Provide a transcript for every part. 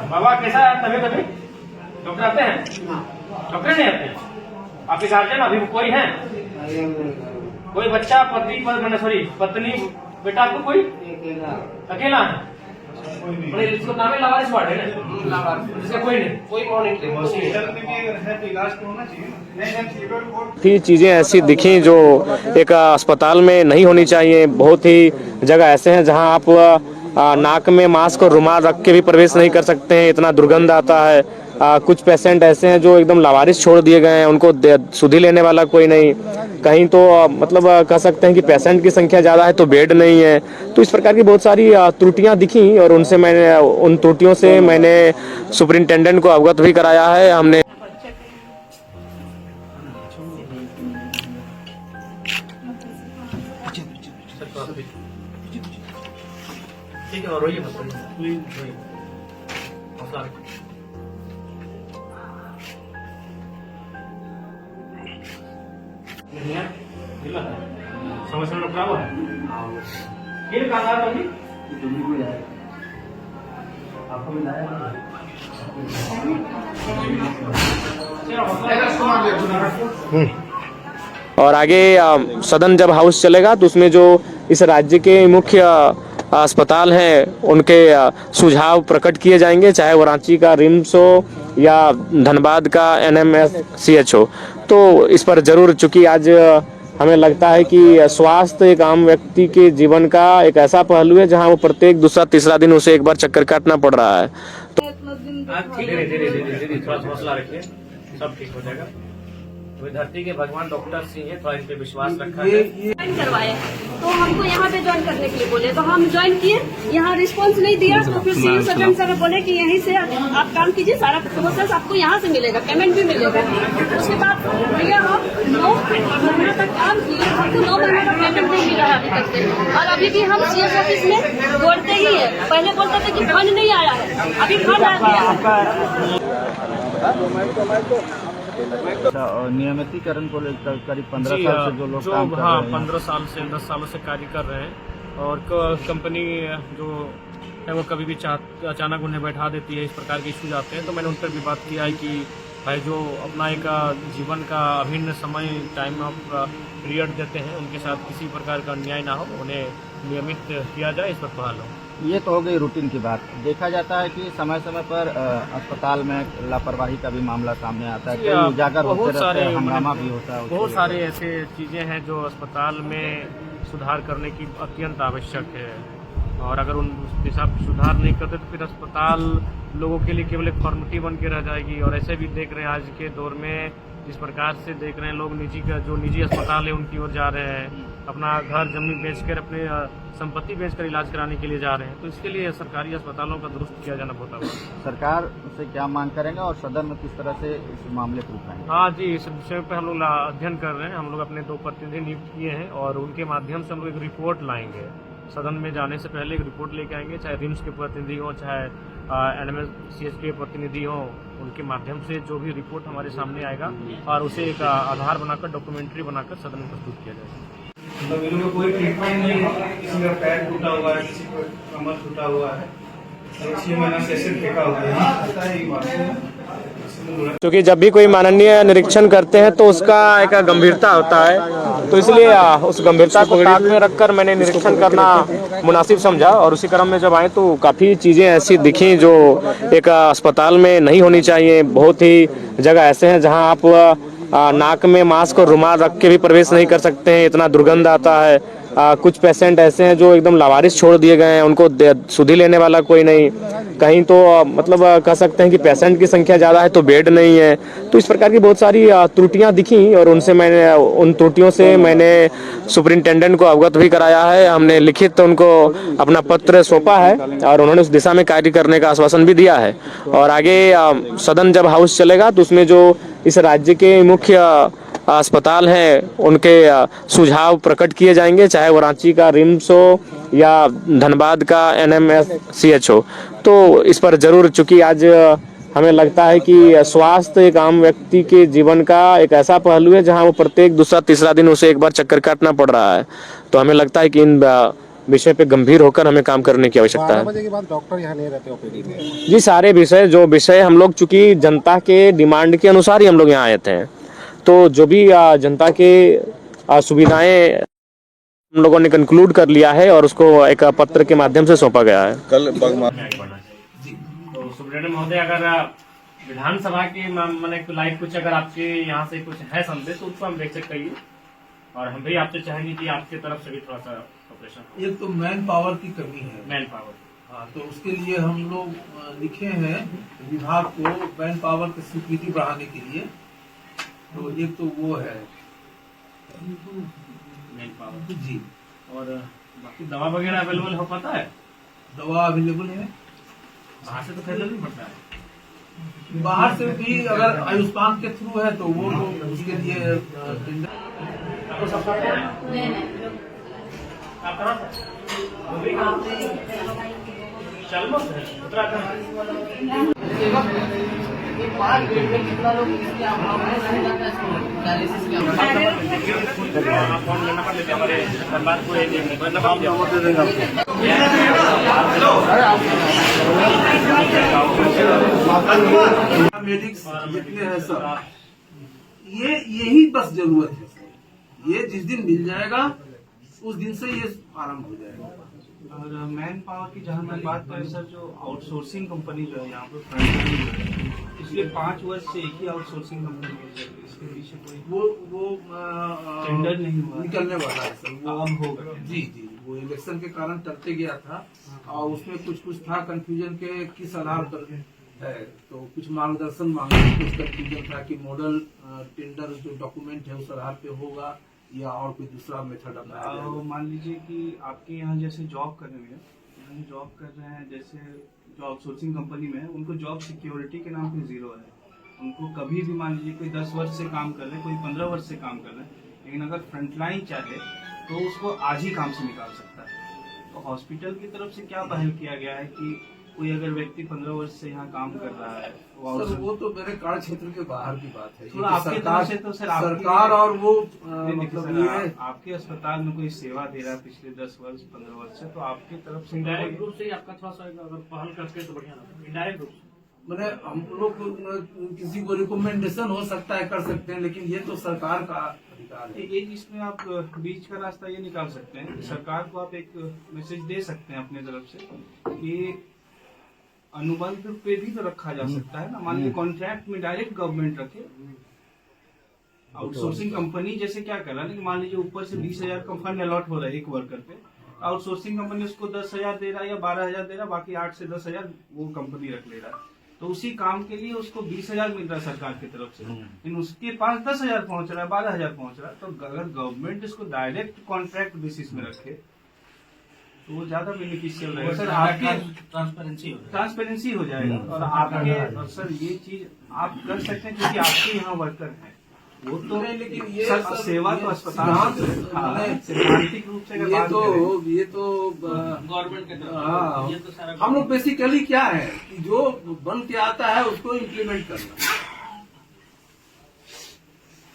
बाबा कैसा है तबीयत अभी? डॉक्टर आते हैं? डॉक्टर नहीं आते? आपके गार्जियन अभी कोई है? कोई बच्चा पत्नी पर मैंने सॉरी पत्नी बेटा आपको कोई अकेला है? इसको नाम है लावारिस वार्ड है ना? जिसका कोई नहीं, कोई भी चीज़ें ऐसी दिखी जो एक अस्पताल में नहीं होनी चाहिए। बहुत ही जगह ऐसे हैं जहां आप नाक में मास्क और रुमाल रख के भी प्रवेश नहीं कर सकते हैं, इतना दुर्गंध आता है। कुछ पेशेंट ऐसे हैं जो एकदम लावारिस छोड़ दिए गए हैं, उनको सुधि लेने वाला कोई नहीं। कहीं तो मतलब कह सकते हैं कि पेशेंट की संख्या ज़्यादा है तो बेड नहीं है। तो इस प्रकार की बहुत सारी त्रुटियां दिखी और उन त्रुटियों से मैंने सुपरिंटेंडेंट को अवगत भी कराया है। हमने ठीक है, रोइए मत, प्लीज रोइए, हौसला रखो। समस्या डॉक्टर हुआ है फिर कहाँ था अभी? आपको मिलाया और आगे सदन जब हाउस चलेगा तो उसमें जो इस राज्य के मुख्य अस्पताल हैं उनके सुझाव प्रकट किए जाएंगे, चाहे वो रांची का रिम्स हो या धनबाद का NMCH हो। तो इस पर जरूर, चूंकि आज हमें लगता है कि स्वास्थ्य एक आम व्यक्ति के जीवन का एक ऐसा पहलू है जहां वो प्रत्येक दूसरा तीसरा दिन उसे एक बार चक्कर काटना पड़ रहा है। धीरे धीरे थोड़ा हौसला रखिए, सब ठीक हो जाएगा। धरती के भगवान डॉक्टर सिंह है, थोड़ा इन पे विश्वास रखा है। ज्वाइन करवाए तो हमको यहाँ पे ज्वाइन करने के लिए बोले, तो हम ज्वाइन किए। यहाँ रिस्पांस नहीं दिया तो फिर सिविल सर्जन सर बोले कि यहीं से आप काम कीजिए, सारा प्रोसेस आपको यहाँ से मिलेगा, पेमेंट भी मिलेगा। उसके बाद भैया हम 9 महीना तक काम किए, हमको 9 महीना का पेमेंट नहीं मिला है अभी तक से। और अभी भी हम CS ऑफिस में बोलते ही है, पहले बोलते थे कि फंड नहीं आया है, अभी फंड आ गया। नियमितीकरण को लेकर करीब 15 साल से जो लोग काम कर रहे हैं, 15 साल से 10 सालों से कार्य कर रहे हैं। और कंपनी जो है वो कभी भी अचानक उन्हें बैठा देती है, इस प्रकार के इश्यूज आते हैं। तो मैंने उन पर भी बात किया है कि भाई जो अपना एक जीवन का अभिन्न समय टाइम ऑफ पीरियड देते हैं, उनके साथ किसी प्रकार का अन्याय ना हो, उन्हें नियमित किया जाए, इस पर बहाल हो। ये तो हो गई रूटीन की बात। देखा जाता है कि समय समय पर अस्पताल में लापरवाही का भी मामला सामने आता है, कई उजागर होते रहते हैं, हंगामा भी होता है। बहुत सारे ऐसे चीजें हैं जो अस्पताल में सुधार करने की अत्यंत आवश्यक है, और अगर उन दिशा सुधार नहीं करते तो फिर अस्पताल लोगों के लिए केवल एक फॉर्मेलिटी बन के रह जाएगी। और ऐसे भी देख रहे हैं आज के दौर में, जिस प्रकार से देख रहे हैं लोग निजी अस्पताल है उनकी ओर जा रहे हैं, अपना घर जमीन बेचकर, अपने संपत्ति बेचकर इलाज कराने के लिए जा रहे हैं। तो इसके लिए सरकारी अस्पतालों का दुरुस्त किया जाना बहुत आवश्यक। सरकार से क्या मांग करेंगे और सदन में किस तरह से इस मामले को उठाएंगे? हाँ जी, इस विषय पर हम लोग अध्ययन कर रहे हैं। हम लोग अपने 2 प्रतिनिधि नियुक्त किए हैं और उनके माध्यम से हम लोग एक रिपोर्ट लाएंगे। सदन में जाने से पहले एक रिपोर्ट लेके आएंगे, चाहे रिम्स के प्रतिनिधि हो, चाहे NMCH के प्रतिनिधि हो, उनके माध्यम से जो भी रिपोर्ट हमारे सामने आएगा और उसे एक आधार बनाकर, डॉक्यूमेंट्री बनाकर सदन में प्रस्तुत किया जाएगा। मतलब इन लोगों को कोई ट्रीटमेंट नहीं है, किसी का पैर टूटा हुआ है, किसी का कमर टूटा हुआ है, 6 महीना सेशन फेंका हुआ है। क्योंकि जब भी कोई माननीय निरीक्षण करते हैं तो उसका एक गंभीरता होता है, तो इसलिए उस गंभीरता को ताक में रखकर मैंने निरीक्षण करना मुनासिब समझा। और उसी क्रम में जब आए तो काफ़ी चीज़ें ऐसी दिखी जो एक अस्पताल में नहीं होनी चाहिए। बहुत ही जगह ऐसे हैं जहां आप नाक में मास्क और रुमाल रख के भी प्रवेश नहीं कर सकते हैं, इतना दुर्गंध आता है। कुछ पेशेंट ऐसे हैं जो एकदम लावारिस छोड़ दिए गए हैं, उनको सुधि लेने वाला कोई नहीं। कहीं तो मतलब कह सकते हैं कि पेशेंट की संख्या ज़्यादा है तो बेड नहीं है। तो इस प्रकार की बहुत सारी त्रुटियां दिखी और उन त्रुटियों से मैंने सुपरिंटेंडेंट को अवगत भी कराया है। हमने लिखित उनको अपना पत्र सौंपा है और उन्होंने उस दिशा में कार्य करने का आश्वासन भी दिया है। और आगे सदन जब हाउस चलेगा तो उसमें जो इस राज्य के मुख्य अस्पताल हैं उनके सुझाव प्रकट किए जाएंगे, चाहे वो रांची का रिम्स हो या धनबाद का NMCH हो। तो इस पर जरूर, चूंकि आज हमें लगता है कि स्वास्थ्य एक आम व्यक्ति के जीवन का एक ऐसा पहलू है जहां वो प्रत्येक दूसरा तीसरा दिन उसे एक बार चक्कर काटना पड़ रहा है। तो हमें लगता है कि इन विषय पे गंभीर होकर हमें काम करने की आवश्यकता 12 है। बजे के बाद डॉक्टर यहाँ नहीं रहते ओपीडी में। जी सारे विषय हम लोग चूंकि जनता के डिमांड के अनुसार ही हम लोग यहाँ आए थे, तो जो भी जनता के सुविधाएं हम लोगों ने कंक्लूड कर लिया है और उसको एक पत्र के माध्यम से सौंपा गया है। कल तो सुब्रमण्यम महोदय, अगर विधानसभा के मैंने लाइक कुछ अगर आपके यहाँ से कुछ है संदेश तो उसको हम बेचक करिए, और हम भी आपसे चाहेंगे कि आपके तरफ से भी थोड़ा सा ऑपरेशन। एक तो मैन पावर की कमी है, मैन पावर, हाँ, तो उसके लिए हम लोग लिखे हैं विभाग को मैन पावर की स्वीकृति बढ़ाने के लिए। तो एक तो वो है मैन पावर जी। और बाकी दवा वगैरह अवेलेबल हो पाता है? दवा अवेलेबल है, बाहर से तो खरीदना नहीं पड़ता है। बाहर से भी अगर आयुष्मान के थ्रू है तो वो लोग उसके लिए आपको सब पता है? आप कहाँ से? चलमो से, उत्तराखंड। आप फोन करना पड़ लेते हमारे बात को पैरामेडिक्स जितने हैं सब, ये यही बस जरूरत है। ये जिस दिन मिल जाएगा उस दिन से ये आरंभ हो जाएगा। और मैन पावर की जहाँ मैं बात करें सर, जो आउटसोर्सिंग कंपनी जो है यहाँ पर फ्रंटलाइन जो है, पिछले 5 वर्ष से एक ही आउटसोर्सिंग कंपनी है सर। इसके पीछे कोई वो टेंडर नहीं हुआ, निकलने वाला है सर, वो अब होगा। जी जी, वो इलेक्शन के कारण टलते गया था और उसमें कुछ था कंफ्यूजन के किस आधार पर है, तो कुछ मार्गदर्शन मांगे। कुछ कंफ्यूजन था कि मॉडल टेंडर जो डॉक्यूमेंट है उस आधार पे होगा या और कोई दूसरा मेथड अपनाया जाएगा। मान लीजिए कि आपके यहाँ जैसे जॉब कर रहे हैं, जॉब कर रहे हैं, जैसे जो आउटसोर्सिंग कंपनी में है उनको जॉब सिक्योरिटी के नाम पे 0 है। उनको कभी भी मान लीजिए कोई 10 वर्ष से काम कर रहे हैं, कोई 15 वर्ष से काम कर रहे हैं, लेकिन अगर फ्रंटलाइन चाहे तो उसको आज ही काम से निकाल सकता है। तो हॉस्पिटल की तरफ से क्या पहल किया गया है कि कोई अगर व्यक्ति 15 वर्ष से यहाँ काम कर रहा है सर, वो तो मेरे कार्य क्षेत्र के बाहर की बात है। थोड़ा आपके तरफ से तो सर सरकार और वो मतलब ये आपके अस्पताल में कोई सेवा दे रहा है पिछले 10 वर्ष 15 वर्ष से, तो आपकी तरफ से डायरेक्ट रूप से ही आपका थोड़ा सा अगर पहल करते तो बढ़िया लगता है। डायरेक्ट रूप से मैंने हम लोग किसी को रिकमेंडेशन हो सकता है, कर सकते हैं, लेकिन ये तो सरकार का अधिकार है। ये इसमें आप बीच का रास्ता ये निकाल सकते हैं कि सरकार को आप एक मैसेज दे सकते हैं अपने तरफ से कि अनुबंध पे भी तो रखा जा सकता है ना। मान लीजिए कॉन्ट्रैक्ट में डायरेक्ट गवर्नमेंट रखे। आउटसोर्सिंग कंपनी जैसे क्या कर रहा है, मान लीजिए ऊपर से 20,000 का फंड अलॉट हो रहा है एक वर्कर पे, आउटसोर्सिंग कंपनी उसको 10,000 दे रहा है या 12,000 दे रहा है, बाकी 8 से 10,000 वो कंपनी रख ले रहा है। तो उसी काम के लिए उसको 20,000 मिल रहा है सरकार की तरफ से, लेकिन उसके पास 10,000 पहुंच रहा है, 12,000 पहुंच रहा है। तो अगर गवर्नमेंट इसको डायरेक्ट कॉन्ट्रैक्ट बेसिस में रखे तो वो ज्यादा बेनिफिशियल रहेगा सर। आपकी ट्रांसपेरेंसी हो जाएगा और आपके, और सर ये चीज आप कर सकते हैं क्योंकि आपके यहाँ वर्कर हैं वो तो नहीं, लेकिन ये सर सब सेवा तो अस्पताल सिद्धांतिक रूप से ये तो गवर्नमेंट के तरफ हम लोग बेसिकली क्या है कि जो बन के आता है उसको इम्प्लीमेंट करना,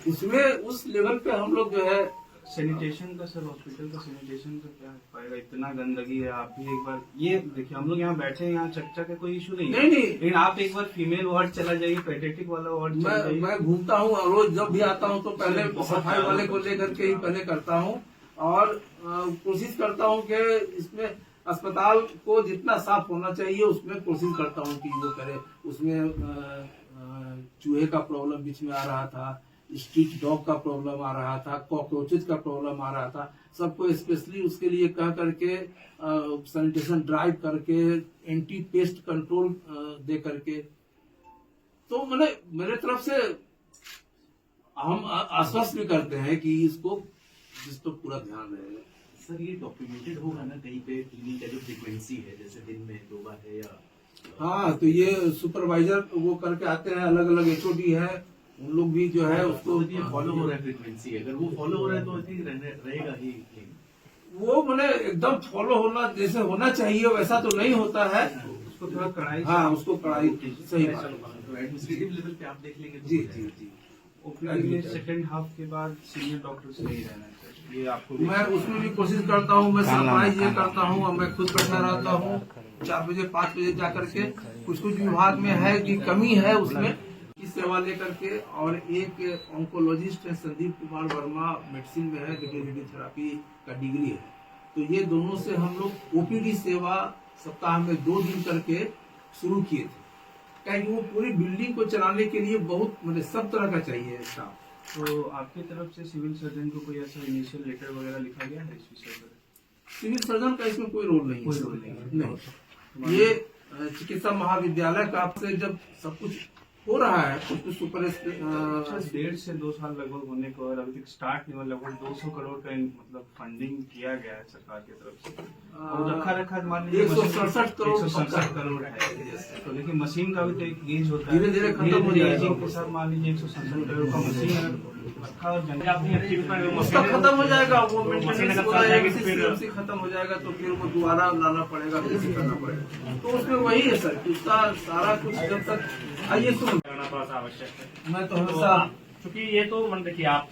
उसमें उस लेवल पे हम लोग जो है सैनिटेशन का सर, हॉस्पिटल का सैनिटेशन का क्या पाएगा, इतना गंदगी है। आप भी एक बार ये देखिए, हम लोग यहाँ बैठे हैं, यहाँ चर्चा का कोई इशू नहीं है, लेकिन आप एक बार फीमेल वार्ड चला जाइए, पेडियाट्रिक वाला वार्ड चला जाइए। मैं घूमता हूँ रोज, जब भी आता हूँ तो पहले सफाई वाले को लेकर के ही पहले करता हूँ और कोशिश करता हूँ कि इसमें अस्पताल को जितना साफ होना चाहिए उसमें कोशिश करता हूँ कि वो करे। उसमें चूहे का प्रॉब्लम बीच में आ रहा था, स्ट्रीट डॉग का प्रॉब्लम आ रहा था, कॉकरोचेज का प्रॉब्लम आ रहा था। सबको स्पेशली उसके लिए कह करके सैनिटेशन ड्राइव करके, एंटी पेस्ट कंट्रोल दे करके, तो मैंने मेरे तरफ से हम आश्वस्त भी करते हैं कि इसको जिस पर पूरा ध्यान रहेगा। सर ये डॉक्यूमेंटेड होगा ना कहीं पे क्लीनिंग का जो फ्रीक्वेंसी है, जैसे दिन में 2 बार है या? हाँ, तो ये सुपरवाइजर वो करके आते हैं, अलग अलग HOD है, उन लोग भी जो है उसको ये फॉलो हो रहा है फ्रीक्वेंसी, अगर वो फॉलो हो रहा है तो रहेगा ही। वो मैंने एकदम फॉलो होना जैसे होना चाहिए वैसा तो नहीं होता है, उसको थोड़ा कड़ाई, हाँ उसको कड़ाई सही बात। तो एडमिनिस्ट्रेटिव लेवल पे आप देख लेंगे। जी जी जी। ओपीडी में सेकंड हाफ के बाद सीनियर डॉक्टर से नहीं रहना चाहिए। ये आपको मैं उसमें भी कोशिश करता हूँ, मैं सरप्राइज ये करता हूँ, मैं खुद बैठा रहता हूँ 4 बजे 5 बजे जा करके। कुछ कुछ विभाग में है कि कमी है उसमें की सेवा लेकर के। और एक ऑन्कोलॉजिस्ट है संदीप कुमार वर्मा, मेडिसिन में है, लेकिन रेडियोथेरापी का डिग्री है। तो ये दोनों से हम लोग ओपीडी सेवा सप्ताह में 2 दिन करके शुरू किए थे, क्योंकि वो पूरी बिल्डिंग को चलाने के लिए बहुत मतलब सब तरह का चाहिए स्टाफ। तो आपकी तरफ से सिविल सर्जन को कोई ऐसा इनिशियल लेटर वगैरह लिखा गया है इस विषय पर? सिविल सर्जन का इसमें कोई रोल नहीं है। कोई रोल नहीं है। नहीं, ये चिकित्सा महाविद्यालय का से जब सब कुछ हो रहा है, कुछ सुपर 1.5 से 2 साल लगभग होने को और अभी तक स्टार्ट नहीं हुआ। लगभग 200 करोड़ का मतलब फंडिंग किया गया है सरकार की तरफ से। और रखा मान लीजिए 167 करोड़ 167 करोड़ है। तो लेकिन मशीन का भी तो एक एज होता है, धीरे-धीरे खत्म हो जाएगा। एजिंग के साथ मान लीजिए 167 करोड़ का मशीन रखा और उसका खत्म हो जाएगा, वो मशीन मेंटेनेंस अगर हो चल जाएगा, जाएगी तो CMC खत्म हो जाएगा तो फिर वो दोबारा लाना पड़ेगा, फिर करना पड़ेगा। तो उसमें वही है सर कि उसका सारा कुछ जब तक आइए सुन करना थोड़ा सा आवश्यक है। मैं तो हमेशा क्योंकि ये तो मन देखिए, आप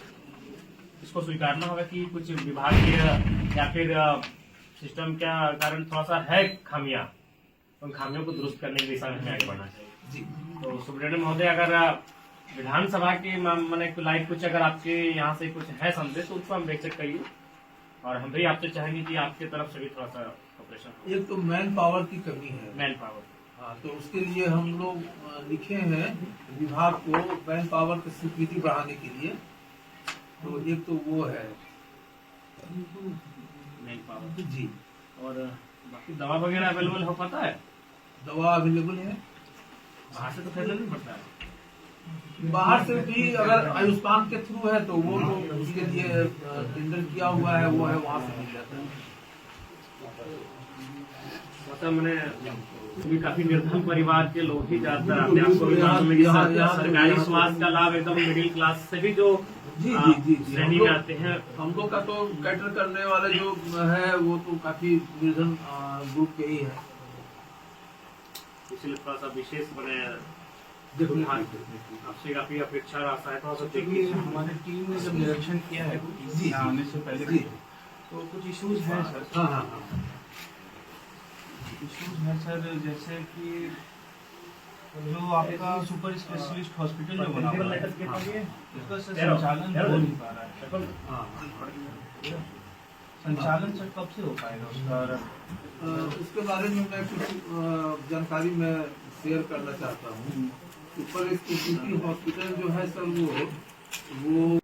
इसको स्वीकारना होगा कि कुछ विभागीय या फिर सिस्टम का कारण थोड़ा सा है खामियां, उन खामियों को दुरुस्त करने की दिशा में हमें आगे बढ़ना चाहिए। तो सुब्रमण्यम महोदय, अगर विधानसभा के मैंने लाइव कुछ अगर आपके यहाँ से कुछ है संदेश तो उसको हम बेचक करिए, और हम भी आपसे चाहेंगे कि आपकी तरफ से भी थोड़ा सा ऑपरेशन। एक तो मैन पावर की कमी है, मैन पावर, हाँ, तो उसके लिए हम लोग लिखे हैं विभाग को मैन पावर की स्वीकृति बढ़ाने के लिए। तो एक तो वो है मैन पावर जी। और बाकी दवा वगैरह अवेलेबल हो पाता है? दवा अवेलेबल है, बाहर से तो खरीदना नहीं पड़ता है। बाहर से भी अगर आयुष्मान के थ्रू है तो वो तो उसके लिए टेंडर किया हुआ है, वो है, वहाँ से मिल जाता है। मतलब मैंने भी काफी निर्धन परिवार के लोग ही ज्यादातर आते हैं। आपको भी मालूम है कि सरकारी स्वास्थ्य का लाभ एकदम मिडिल क्लास से भी जो जी जी जी जी श्रेणी में आते हैं। हम लोग का तो कैटर करने वाले जो है वो तो काफी निर्धन ग्रुप के ही है, इसलिए थोड़ा सा विशेष बने आपसे काफी अपेक्षा आशा है। थोड़ा सा देखिए, हमारी टीम ने जब निरीक्षण किया है यहाँ आने से पहले तो कुछ इश्यूज हैं सर। हाँ हाँ हाँ, इश्यूज है सर, जैसे कि जो आपका सुपर स्पेशलिस्ट हॉस्पिटल जो बना हुआ है उसका सर संचालन हो नहीं पा रहा है। संचालन सर कब से हो पाएगा उसका? उसके बारे में मैं कुछ जानकारी मैं शेयर करना चाहता हूँ। सुपर स्पेशलिटी हॉस्पिटल जो है सर वो